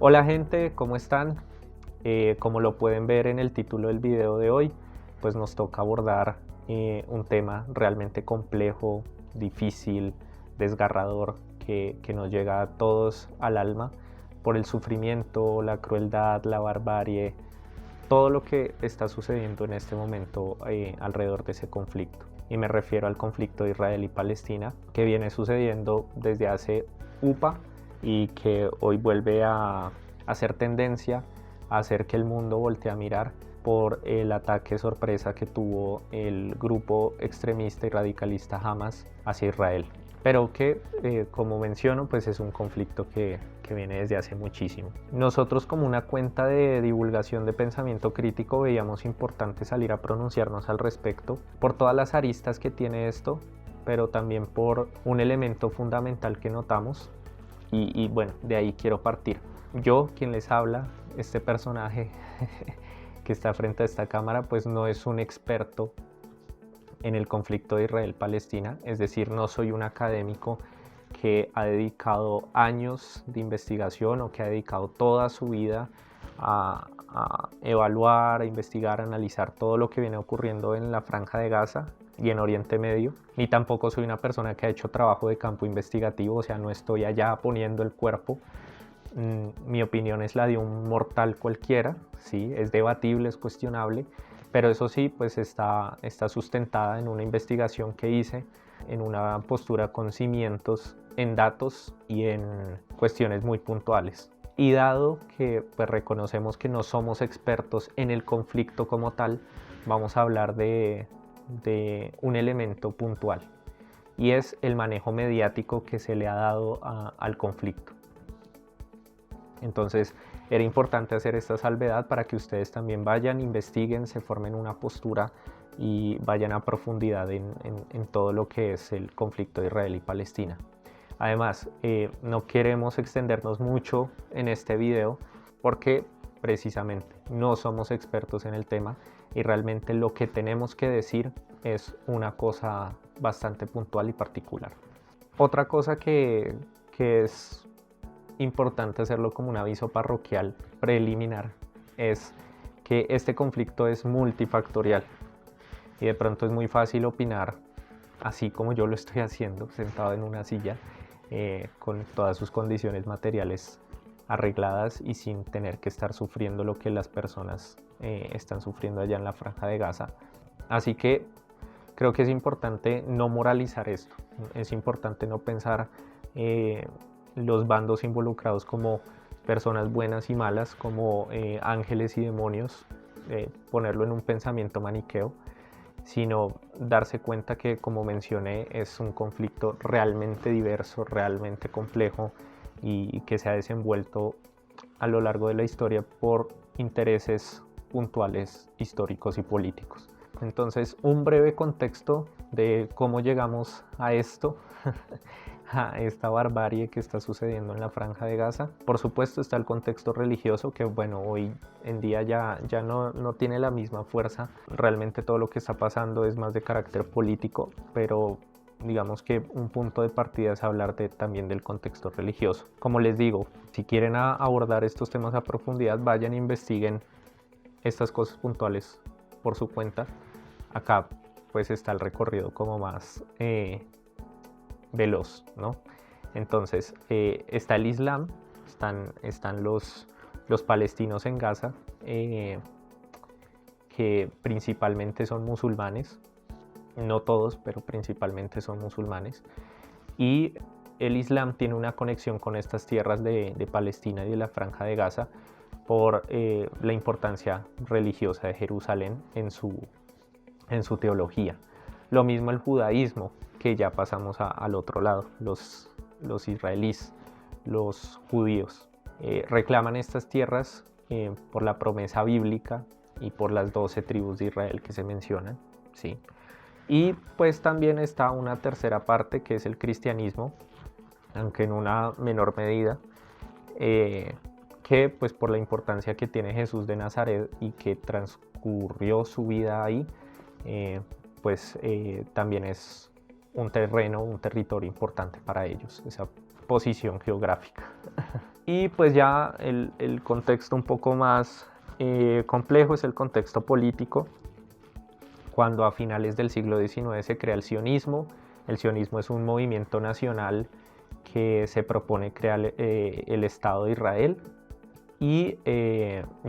Hola gente, ¿cómo están? Como lo pueden ver en el título del video de hoy, pues nos toca abordar un tema realmente complejo, difícil, desgarrador, que nos llega a todos al alma por el sufrimiento, la crueldad, la barbarie, todo lo que está sucediendo en este momento alrededor de ese conflicto. Y me refiero al conflicto de Israel y Palestina, que viene sucediendo desde hace UPA y que hoy vuelve a hacer tendencia, a hacer que el mundo voltee a mirar por el ataque sorpresa que tuvo el grupo extremista y radicalista Hamas hacia Israel. Pero que, como menciono, pues es un conflicto que viene desde hace muchísimo. Nosotros, como una cuenta de divulgación de pensamiento crítico, veíamos importante salir a pronunciarnos al respecto por todas las aristas que tiene esto, pero también por un elemento fundamental que notamos y bueno, de ahí quiero partir. Yo, quien les habla, este personaje que está frente a esta cámara, pues no es un experto en el conflicto de Israel-Palestina, es decir, no soy un académico que ha dedicado años de investigación o que ha dedicado toda su vida a evaluar, a investigar, a analizar todo lo que viene ocurriendo en la Franja de Gaza y en Oriente Medio, ni tampoco soy una persona que ha hecho trabajo de campo investigativo, o sea, no estoy allá poniendo el cuerpo. Mi opinión es la de un mortal cualquiera, ¿sí? Es debatible, es cuestionable, pero eso sí, pues está sustentada en una investigación que hice, en una postura con cimientos en datos y en cuestiones muy puntuales. Y dado que pues, reconocemos que no somos expertos en el conflicto como tal, vamos a hablar de un elemento puntual, y es el manejo mediático que se le ha dado al conflicto. Entonces era importante hacer esta salvedad para que ustedes también vayan, investiguen, se formen una postura y vayan a profundidad en todo lo que es el conflicto de Israel y Palestina. Además, no queremos extendernos mucho en este video porque precisamente no somos expertos en el tema y realmente lo que tenemos que decir es una cosa bastante puntual y particular. Otra cosa que es importante hacerlo como un aviso parroquial preliminar es que este conflicto es multifactorial y de pronto es muy fácil opinar así como yo lo estoy haciendo, sentado en una silla con todas sus condiciones materiales arregladas y sin tener que estar sufriendo lo que las personas están sufriendo allá en la Franja de Gaza. Así que creo que es importante no moralizar esto, es importante no pensar los bandos involucrados como personas buenas y malas, como ángeles y demonios, ponerlo en un pensamiento maniqueo, sino darse cuenta que, como mencioné, es un conflicto realmente diverso, realmente complejo y que se ha desenvuelto a lo largo de la historia por intereses puntuales, históricos y políticos. Entonces, un breve contexto de cómo llegamos a esto, a esta barbarie que está sucediendo en la Franja de Gaza. Por supuesto está el contexto religioso que, bueno, hoy en día ya no tiene la misma fuerza. Realmente todo lo que está pasando es más de carácter político, pero digamos que un punto de partida es hablar también del contexto religioso. Como les digo, si quieren abordar estos temas a profundidad, vayan e investiguen estas cosas puntuales por su cuenta. Acá pues está el recorrido como más veloz, ¿no? Entonces está el Islam, están los palestinos en Gaza, que principalmente son musulmanes, no todos, pero principalmente son musulmanes, y el Islam tiene una conexión con estas tierras de Palestina y de la Franja de Gaza por la importancia religiosa de Jerusalén en su teología. Lo mismo el judaísmo, que ya pasamos al otro lado, los israelíes, los judíos, reclaman estas tierras por la promesa bíblica y por las 12 tribus de Israel que se mencionan, ¿sí? Y pues también está una tercera parte que es el cristianismo, aunque en una menor medida, que pues por la importancia que tiene Jesús de Nazaret y que transcurrió su vida ahí, pues también es un terreno, un territorio importante para ellos, esa posición geográfica. Y pues ya el contexto un poco más complejo es el contexto político, cuando a finales del siglo XIX se crea el sionismo. El sionismo es un movimiento nacional que se propone crear el Estado de Israel, y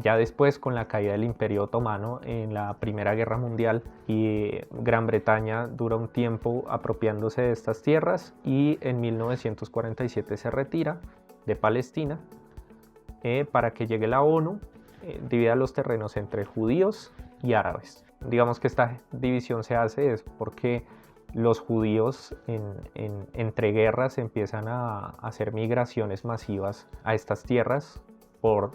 ya después, con la caída del Imperio Otomano en la Primera Guerra Mundial, y Gran Bretaña dura un tiempo apropiándose de estas tierras, y en 1947 se retira de Palestina para que llegue la ONU, divida los terrenos entre judíos y árabes. Digamos que esta división se hace es porque los judíos entre guerras empiezan a hacer migraciones masivas a estas tierras por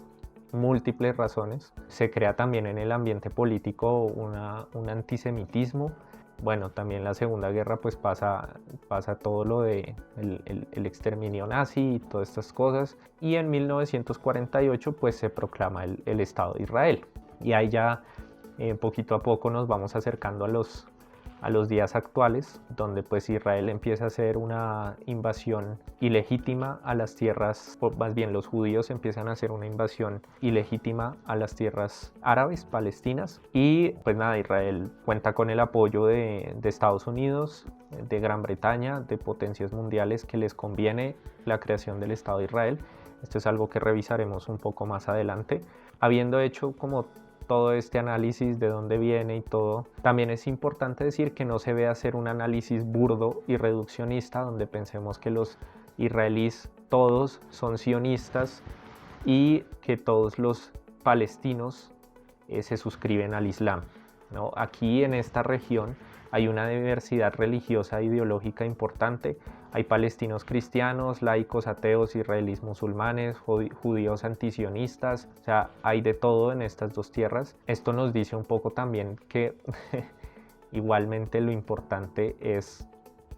múltiples razones. Se crea también en el ambiente político un antisemitismo. Bueno, también la Segunda Guerra pues pasa todo lo de el exterminio nazi y todas estas cosas. Y en 1948 pues se proclama el Estado de Israel. Y ahí ya poquito a poco nos vamos acercando a los días actuales, donde pues Israel empieza a hacer una invasión ilegítima a las tierras, o más bien los judíos empiezan a hacer una invasión ilegítima a las tierras árabes, palestinas, y pues nada, Israel cuenta con el apoyo de Estados Unidos, de Gran Bretaña, de potencias mundiales que les conviene la creación del Estado de Israel. Esto es algo que revisaremos un poco más adelante. Habiendo hecho como todo este análisis de dónde viene y todo, también es importante decir que no se ve hacer un análisis burdo y reduccionista donde pensemos que los israelíes todos son sionistas y que todos los palestinos se suscriben al Islam, ¿no? Aquí en esta región hay una diversidad religiosa e ideológica importante. Hay palestinos cristianos, laicos, ateos, israelíes musulmanes, judíos antisionistas, o sea, hay de todo en estas dos tierras. Esto nos dice un poco también que igualmente lo importante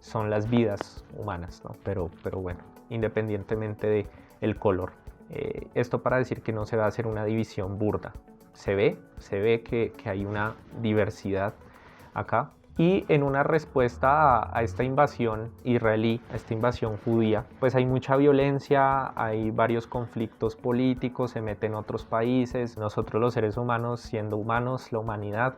son las vidas humanas, ¿no? Pero bueno, independientemente del color. Esto para decir que no se va a hacer una división burda. Se ve que hay una diversidad acá. Y en una respuesta a esta invasión israelí, a esta invasión judía, pues hay mucha violencia, hay varios conflictos políticos, se meten otros países, nosotros los seres humanos siendo humanos, la humanidad,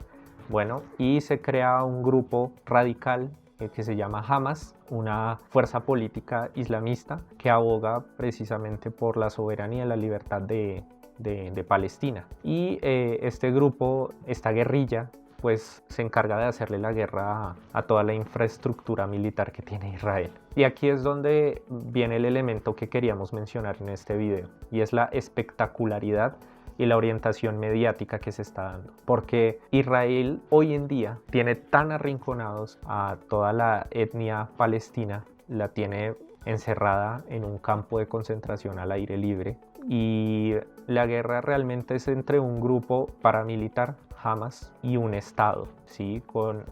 bueno, y se crea un grupo radical que se llama Hamas, una fuerza política islamista que aboga precisamente por la soberanía y la libertad de Palestina. Y este grupo, esta guerrilla, pues se encarga de hacerle la guerra a toda la infraestructura militar que tiene Israel. Y aquí es donde viene el elemento que queríamos mencionar en este video, y es la espectacularidad y la orientación mediática que se está dando. Porque Israel hoy en día tiene tan arrinconados a toda la etnia palestina, la tiene encerrada en un campo de concentración al aire libre, y la guerra realmente es entre un grupo paramilitar, Hamas, y un Estado, ¿sí? Con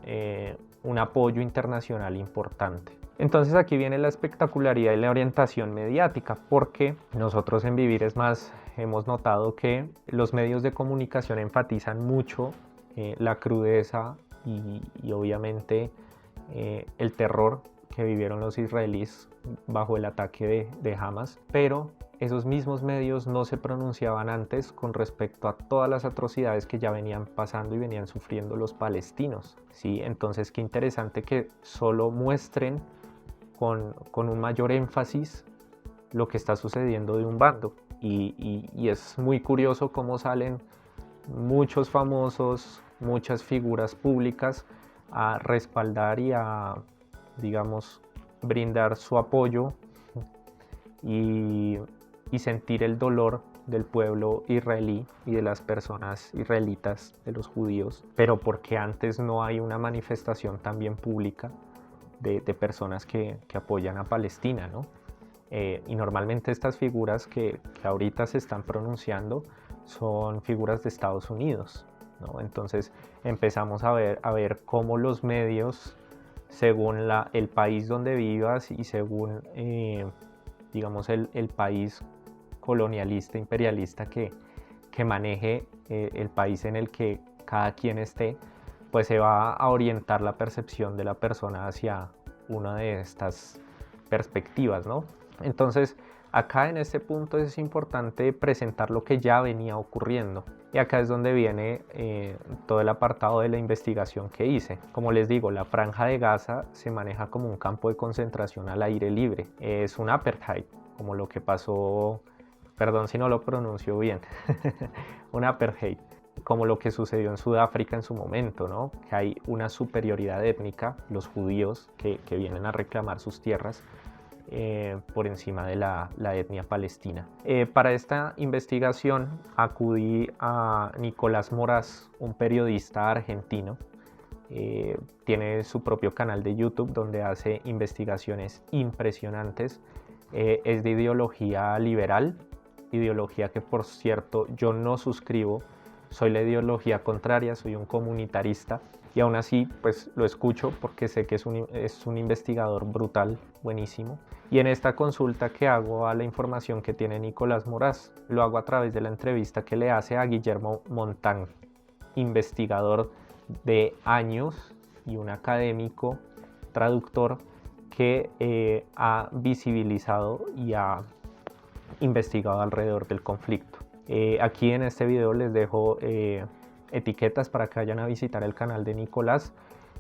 un apoyo internacional importante. Entonces aquí viene la espectacularidad y la orientación mediática, porque nosotros en Vivir es Más hemos notado que los medios de comunicación enfatizan mucho la crudeza y obviamente el terror que vivieron los israelíes bajo el ataque de Hamas, pero esos mismos medios no se pronunciaban antes con respecto a todas las atrocidades que ya venían pasando y venían sufriendo los palestinos, ¿sí? Entonces qué interesante que solo muestren con un mayor énfasis lo que está sucediendo de un bando, y es muy curioso cómo salen muchos famosos, muchas figuras públicas a respaldar y a, digamos, brindar su apoyo y sentir el dolor del pueblo israelí y de las personas israelitas, de los judíos, pero porque antes no hay una manifestación también pública de personas que apoyan a Palestina, ¿no? Y normalmente estas figuras que ahorita se están pronunciando son figuras de Estados Unidos, ¿no? Entonces empezamos a ver cómo los medios, según el país donde vivas y según digamos el país colonialista, imperialista que maneje el país en el que cada quien esté, pues se va a orientar la percepción de la persona hacia una de estas perspectivas, ¿no? Entonces Acá en este punto es importante presentar lo que ya venía ocurriendo. Y acá es donde viene todo el apartado de la investigación que hice. Como les digo, la Franja de Gaza se maneja como un campo de concentración al aire libre. Es un apartheid, como lo que pasó, perdón si no lo pronuncio bien, un apartheid, como lo que sucedió en Sudáfrica en su momento, ¿no? Que hay una superioridad étnica, los judíos que vienen a reclamar sus tierras, por encima de la etnia palestina. Para esta investigación acudí a Nicolás Moraz, un periodista argentino. Tiene su propio canal de YouTube donde hace investigaciones impresionantes. Es de ideología liberal, ideología que por cierto yo no suscribo. Soy la ideología contraria, soy un comunitarista y aún así pues lo escucho porque sé que es un investigador brutal, buenísimo. Y en esta consulta que hago a la información que tiene Nicolás Moraz, lo hago a través de la entrevista que le hace a Guillermo Montán, investigador de años y un académico, traductor que ha visibilizado y ha investigado alrededor del conflicto. Aquí en este video les dejo etiquetas para que vayan a visitar el canal de Nicolás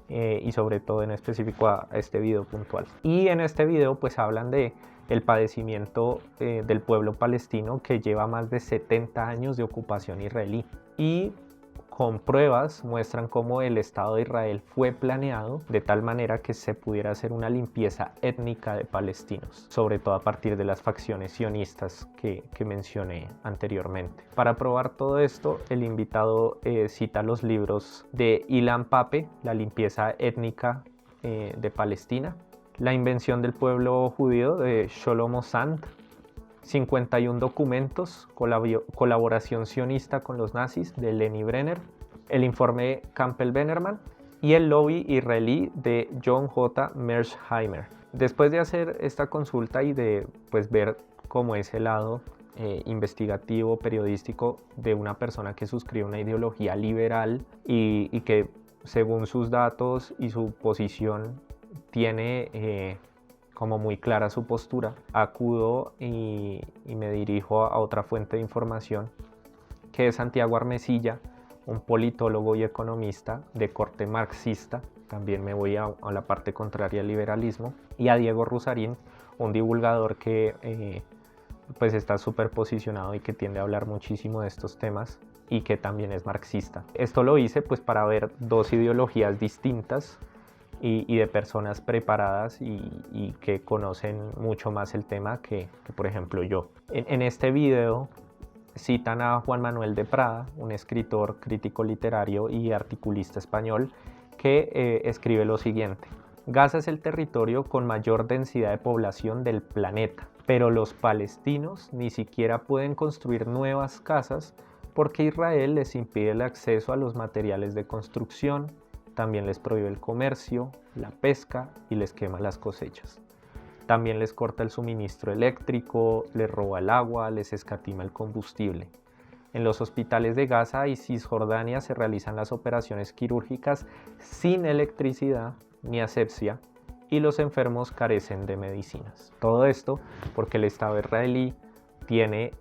y sobre todo en específico a este video puntual. Y en este video pues hablan de el padecimiento del pueblo palestino que lleva más de 70 años de ocupación israelí, y con pruebas muestran cómo el Estado de Israel fue planeado de tal manera que se pudiera hacer una limpieza étnica de palestinos, sobre todo a partir de las facciones sionistas que mencioné anteriormente. Para probar todo esto, el invitado cita los libros de Ilan Pappé, La limpieza étnica de Palestina, La invención del pueblo judío de Shlomo Sand, 51 documentos, colaboración sionista con los nazis de Lenny Brenner, el informe Campbell-Bannerman y el lobby israelí de John J. Mearsheimer. Después de hacer esta consulta y de pues, ver cómo es el lado investigativo, periodístico de una persona que suscribe una ideología liberal y que según sus datos y su posición tiene como muy clara su postura, acudo y me dirijo a otra fuente de información que es Santiago Armesilla, un politólogo y economista de corte marxista. También me voy a la parte contraria al liberalismo, y a Diego Rusarín, un divulgador que pues está súper posicionado y que tiende a hablar muchísimo de estos temas y que también es marxista. Esto lo hice pues para ver dos ideologías distintas y de personas preparadas y que conocen mucho más el tema que por ejemplo yo. En este video citan a Juan Manuel de Prada, un escritor, crítico literario y articulista español que escribe lo siguiente: Gaza es el territorio con mayor densidad de población del planeta, pero los palestinos ni siquiera pueden construir nuevas casas porque Israel les impide el acceso a los materiales de construcción. También les prohíbe el comercio, la pesca y les quema las cosechas. También les corta el suministro eléctrico, les roba el agua, les escatima el combustible. En los hospitales de Gaza y Cisjordania se realizan las operaciones quirúrgicas sin electricidad ni asepsia y los enfermos carecen de medicinas. Todo esto porque el Estado israelí tiene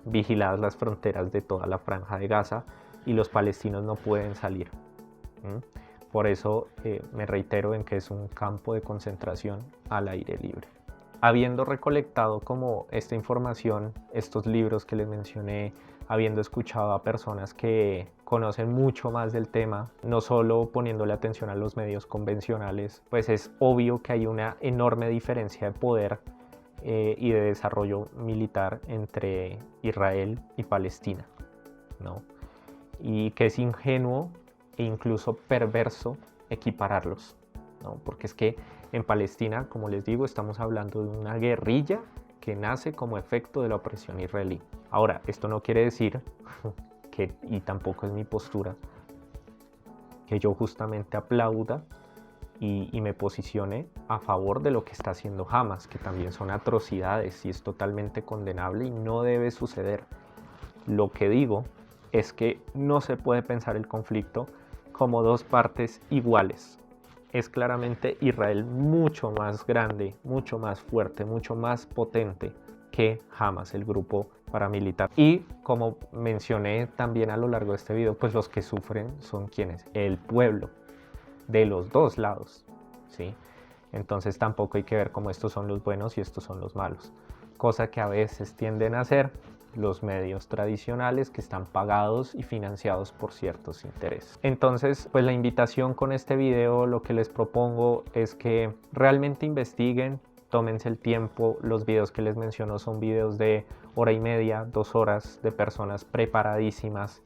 vigiladas las fronteras de toda la Franja de Gaza y los palestinos no pueden salir. Por eso me reitero en que es un campo de concentración al aire libre. Habiendo recolectado como esta información, estos libros que les mencioné, habiendo escuchado a personas que conocen mucho más del tema, no solo poniéndole atención a los medios convencionales, pues es obvio que hay una enorme diferencia de poder y de desarrollo militar entre Israel y Palestina, ¿no? Y que es ingenuo e incluso perverso equipararlos, ¿no? Porque es que en Palestina, como les digo, estamos hablando de una guerrilla que nace como efecto de la opresión israelí. Ahora, esto no quiere decir que, y tampoco es mi postura, que yo justamente aplauda y me posicione a favor de lo que está haciendo Hamas, que también son atrocidades y es totalmente condenable y no debe suceder. Lo que digo es que no se puede pensar el conflicto como dos partes iguales. Es claramente Israel mucho más grande, mucho más fuerte, mucho más potente que jamás el grupo paramilitar. Y como mencioné también a lo largo de este video, pues los que sufren son quienes, el pueblo de los dos lados, ¿sí? Entonces tampoco hay que ver como estos son los buenos y estos son los malos, cosa que a veces tienden a hacer los medios tradicionales que están pagados y financiados por ciertos intereses. Entonces, pues la invitación con este video, lo que les propongo es que realmente investiguen, tómense el tiempo. Los videos que les menciono son videos de 1 hora y media, 2 horas, de personas preparadísimas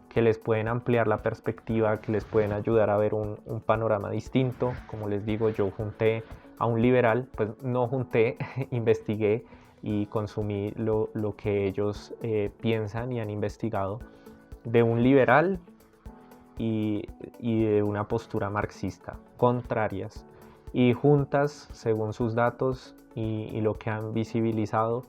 que les pueden ampliar la perspectiva, que les pueden ayudar a ver un panorama distinto. Como les digo, yo junté a un liberal, pues no junté, investigué y consumí lo que ellos piensan y han investigado de un liberal y de una postura marxista, contrarias y juntas según sus datos y lo que han visibilizado,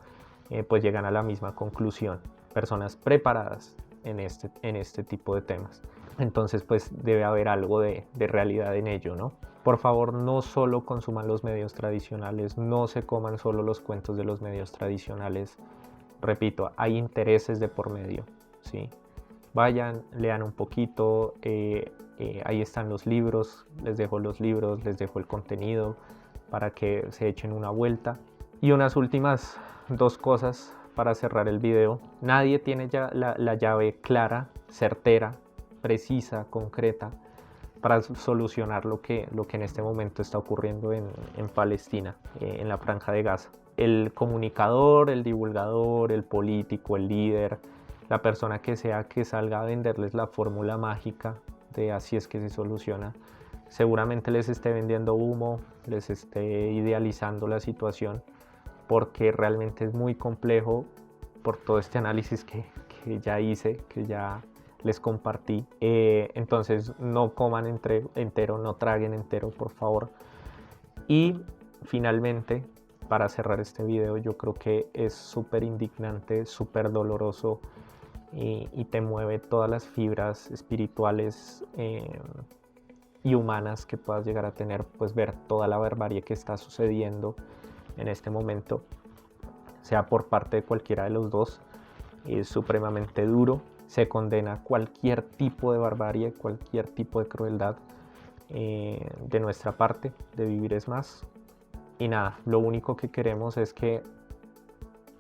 pues llegan a la misma conclusión. Personas preparadas en este tipo de temas. Entonces pues debe haber algo de realidad en ello, ¿no? Por favor, no solo consuman los medios tradicionales, no se coman solo los cuentos de los medios tradicionales. Repito, hay intereses de por medio, ¿sí? Vayan, lean un poquito, ahí están los libros, les dejo los libros, les dejo el contenido para que se echen una vuelta. Y unas últimas 2 cosas para cerrar el video. Nadie tiene ya la llave clara, certera, precisa, concreta para solucionar lo que en este momento está ocurriendo en Palestina, en la Franja de Gaza. El comunicador, el divulgador, el político, el líder, la persona que sea que salga a venderles la fórmula mágica de así es que se soluciona, seguramente les esté vendiendo humo, les esté idealizando la situación, porque realmente es muy complejo por todo este análisis que ya hice, que ya les compartí. Entonces no coman entero, no traguen entero, por favor. Y finalmente, para cerrar este video, yo creo que es súper indignante, súper doloroso y te mueve todas las fibras espirituales y humanas que puedas llegar a tener, pues ver toda la barbarie que está sucediendo en este momento, sea por parte de cualquiera de los dos. Es supremamente duro. Se condena cualquier tipo de barbarie, cualquier tipo de crueldad de nuestra parte, de Vivir es Más. Y nada, lo único que queremos es que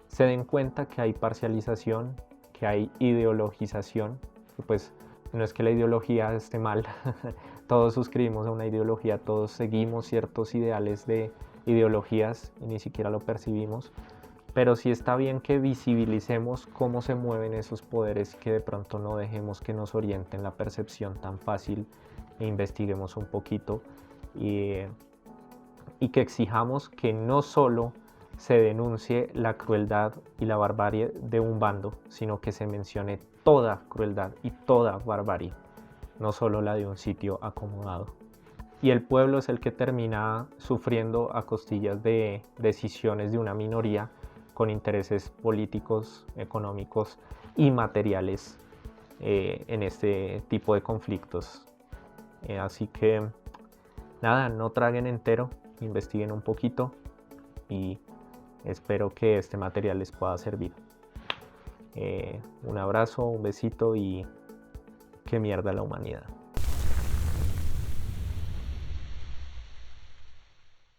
se den cuenta que hay parcialización, que hay ideologización. Pues no es que la ideología esté mal, todos suscribimos a una ideología, todos seguimos ciertos ideales de ideologías y ni siquiera lo percibimos. Pero sí está bien que visibilicemos cómo se mueven esos poderes y que de pronto no dejemos que nos orienten la percepción tan fácil e investiguemos un poquito y que exijamos que no solo se denuncie la crueldad y la barbarie de un bando, sino que se mencione toda crueldad y toda barbarie, no solo la de un sitio acomodado. Y el pueblo es el que termina sufriendo a costillas de decisiones de una minoría con intereses políticos, económicos y materiales en este tipo de conflictos. Así que nada, no traguen entero, investiguen un poquito y espero que este material les pueda servir. Un abrazo, un besito y que mierda la humanidad.